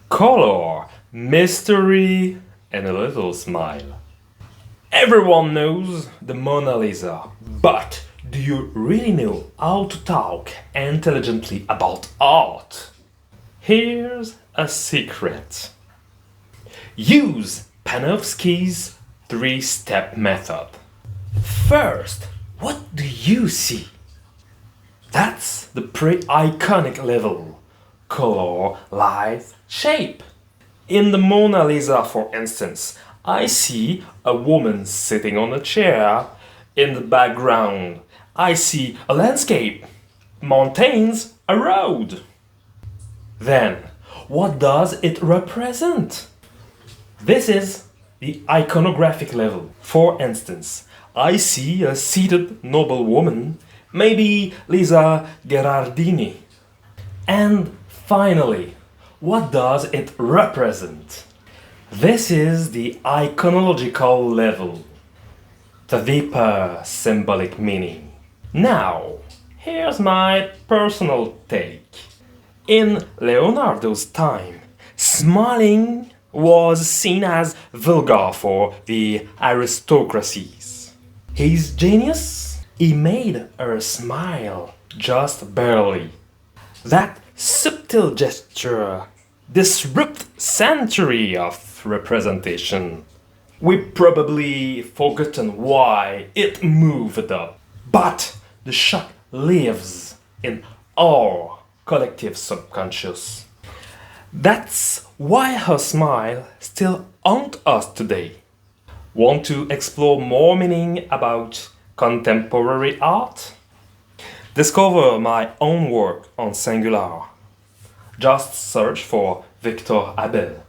color, mystery, and a little smile. Everyone knows the Mona Lisa, but do you really know how to talk intelligently about art? Here's a secret. Use Panofsky's three-step method. First, what do you see? That's the pre-iconic level. Color, light, shape. In the Mona Lisa, for instance, I see a woman sitting on a chair. In the background, I see a landscape, mountains, a road. Then, what does it represent? This is the iconographic level. For instance, I see a seated noblewoman, maybe Lisa Gherardini. And finally, what does it represent? This is the iconological level, the deeper symbolic meaning. Now, here's my personal take. In Leonardo's time, smiling was seen as vulgar for the aristocracies. His genius? He made her smile just barely. That subtle gesture disrupted centuries of representation. We've probably forgotten why it moved up, but the shock lives in our collective subconscious. That's why her smile still haunts us today. Want to explore more meaning about contemporary art? Discover my own work on Singular. Just search for Victor Abel.